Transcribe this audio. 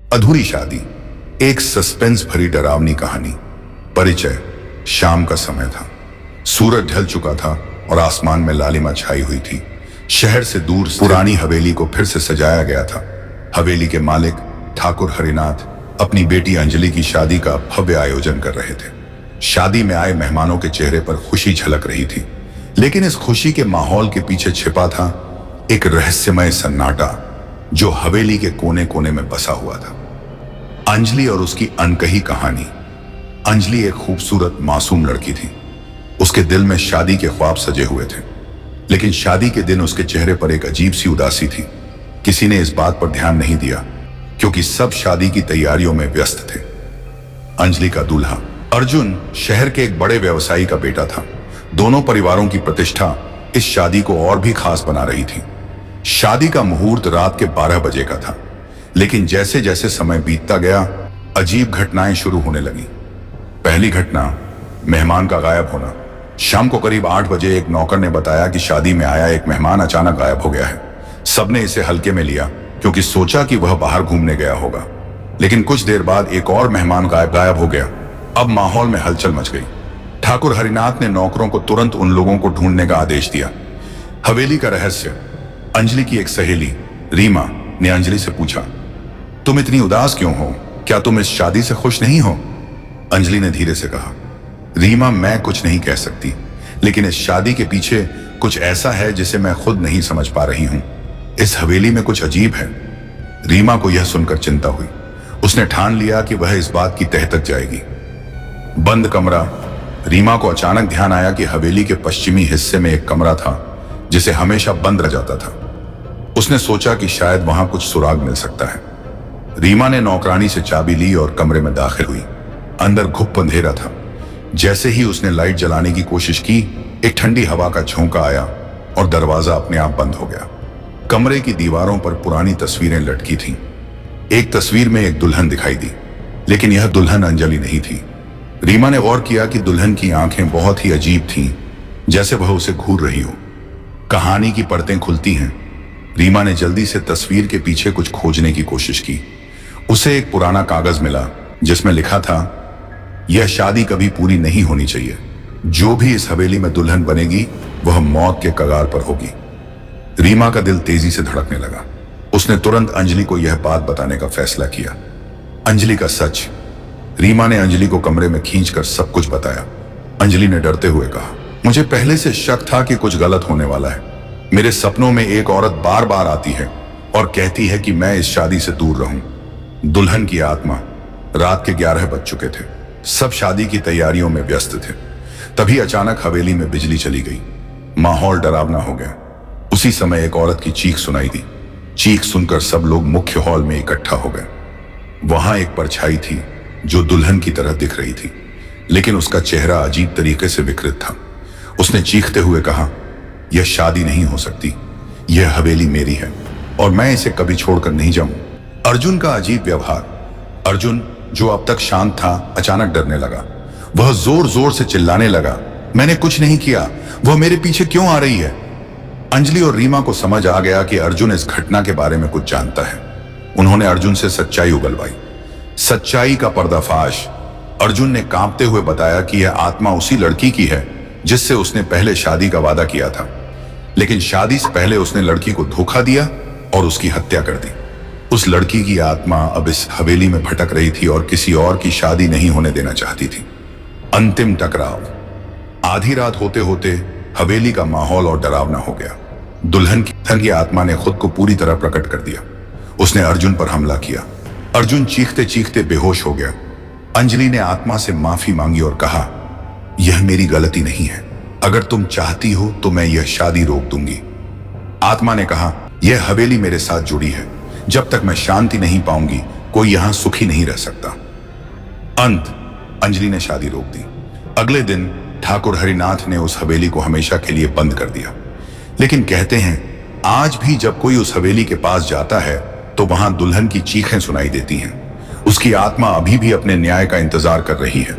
अधूरी शादी, एक सस्पेंस भरी डरावनी कहानी। परिचय। शाम का समय था, सूरज ढल चुका था और आसमान में लालिमा छाई हुई थी। शहर से दूर पुरानी हवेली को फिर से सजाया गया था। हवेली के मालिक ठाकुर हरिनाथ अपनी बेटी अंजलि की शादी का भव्य आयोजन कर रहे थे। शादी में आए मेहमानों के चेहरे पर खुशी झलक रही थी, लेकिन इस खुशी के माहौल के पीछे छिपा था एक रहस्यमय सन्नाटा जो हवेली के कोने कोने में बसा हुआ था। अंजलि और उसकी अनकही कहानी। अंजलि एक खूबसूरत मासूम लड़की थी। उसके दिल में शादी के ख्वाब सजे हुए थे, लेकिन शादी के दिन उसके चेहरे पर एक अजीब सी उदासी थी। किसी ने इस बात पर ध्यान नहीं दिया क्योंकि सब शादी की तैयारियों में व्यस्त थे। अंजलि का दूल्हा अर्जुन शहर के एक बड़े व्यवसायी का बेटा था। दोनों परिवारों की प्रतिष्ठा इस शादी को और भी खास बना रही थी। शादी का मुहूर्त रात के 12 बजे का था, लेकिन जैसे जैसे समय बीतता गया अजीब घटनाएं शुरू होने लगी। पहली घटना, मेहमान का गायब होना। शाम को करीब 8 बजे एक नौकर ने बताया कि शादी में आया एक मेहमान अचानक गायब हो गया है। सबने इसे हल्के में लिया क्योंकि सोचा कि वह बाहर घूमने गया होगा, लेकिन कुछ देर बाद एक और मेहमान गायब हो गया। अब माहौल में हलचल मच गई। ठाकुर हरिनाथ ने नौकरों को तुरंत उन लोगों को ढूंढने का आदेश दिया। हवेली का रहस्य। अंजलि की एक सहेली रीमा ने अंजलि से पूछा, तुम इतनी उदास क्यों हो? क्या तुम इस शादी से खुश नहीं हो? अंजलि ने धीरे से कहा, रीमा, मैं कुछ नहीं कह सकती, लेकिन इस शादी के पीछे कुछ ऐसा है जिसे मैं खुद नहीं समझ पा रही हूं। इस हवेली में कुछ अजीब है। रीमा को यह सुनकर चिंता हुई। उसने ठान लिया कि वह इस बात की तह तक जाएगी। बंद कमरा। रीमा को अचानक ध्यान आया कि हवेली के पश्चिमी हिस्से में एक कमरा था जिसे हमेशा बंद रह जाता था। उसने सोचा कि शायद वहां कुछ सुराग मिल सकता है। रीमा ने नौकरानी से चाबी ली और कमरे में दाखिल हुई। अंदर घुप अंधेरा था। जैसे ही उसने लाइट जलाने की कोशिश की, एक ठंडी हवा का झोंका आया और दरवाजा अपने आप बंद हो गया। कमरे की दीवारों पर पुरानी तस्वीरें लटकी थीं। एक तस्वीर में एक दुल्हन दिखाई दी, लेकिन यह दुल्हन अंजलि नहीं थी। रीमा ने गौर किया कि दुल्हन की आंखें बहुत ही अजीब थीं, जैसे वह उसे घूर रही हो। कहानी की परतें खुलती हैं। रीमा ने जल्दी से तस्वीर के पीछे कुछ खोजने की कोशिश की। उसे एक पुराना कागज मिला जिसमें लिखा था, यह शादी कभी पूरी नहीं होनी चाहिए। जो भी इस हवेली में दुल्हन बनेगी वह मौत के कगार पर होगी। रीमा का दिल तेजी से धड़कने लगा। उसने तुरंत अंजलि को यह बात बताने का फैसला किया। अंजलि का सच। रीमा ने अंजलि को कमरे में खींचकर सब कुछ बताया। अंजलि ने डरते हुए कहा, मुझे पहले से शक था कि कुछ गलत होने वाला है। मेरे सपनों में एक औरत बार बार आती है और कहती है कि मैं इस शादी से दूर रहूं। दुल्हन की आत्मा। रात के 11 बज चुके थे। सब शादी की तैयारियों में व्यस्त थे। तभी अचानक हवेली में बिजली चली गई। माहौल डरावना हो गया। उसी समय एक औरत की चीख सुनाई दी। चीख सुनकर सब लोग मुख्य हॉल में इकट्ठा हो गए। वहां एक परछाई थी जो दुल्हन की तरह दिख रही थी, लेकिन उसका चेहरा अजीब तरीके से विकृत था। उसने चीखते हुए कहा, यह शादी नहीं हो सकती। यह हवेली मेरी है और मैं इसे कभी छोड़कर नहीं जाऊं। अर्जुन का अजीब व्यवहार। अर्जुन, जो अब तक शांत था, अचानक डरने लगा। वह जोर जोर से चिल्लाने लगा, मैंने कुछ नहीं किया, वह मेरे पीछे क्यों आ रही है? अंजलि और रीमा को समझ आ गया कि अर्जुन इस घटना के बारे में कुछ जानता है। उन्होंने अर्जुन से सच्चाई उगलवाई। सच्चाई का पर्दाफाश। अर्जुन ने कांपते हुए बताया कि यह आत्मा उसी लड़की की है जिससे उसने पहले शादी का वादा किया था, लेकिन शादी से पहले उसने लड़की को धोखा दिया और उसकी हत्या कर दी। उस लड़की की आत्मा अब इस हवेली में भटक रही थी और किसी और की शादी नहीं होने देना चाहती थी। अंतिम टकराव। आधी रात होते होते हवेली का माहौल और डरावना हो गया। दुल्हन की आत्मा ने खुद को पूरी तरह प्रकट कर दिया। उसने अर्जुन पर हमला किया। अर्जुन चीखते चीखते बेहोश हो गया। अंजलि ने आत्मा से माफी मांगी और कहा, यह मेरी गलती नहीं है। अगर तुम चाहती हो तो मैं यह शादी रोक दूंगी। आत्मा ने कहा, यह हवेली मेरे साथ जुड़ी है। जब तक मैं शांति नहीं पाऊंगी कोई यहां सुखी नहीं रह सकता। अंत। अंजलि ने शादी रोक दी। अगले दिन ठाकुर हरिनाथ ने उस हवेली को हमेशा के लिए बंद कर दिया। लेकिन कहते हैं, आज भी जब कोई उस हवेली के पास जाता है तो वहां दुल्हन की चीखें सुनाई देती हैं। उसकी आत्मा अभी भी अपने न्याय का इंतजार कर रही है।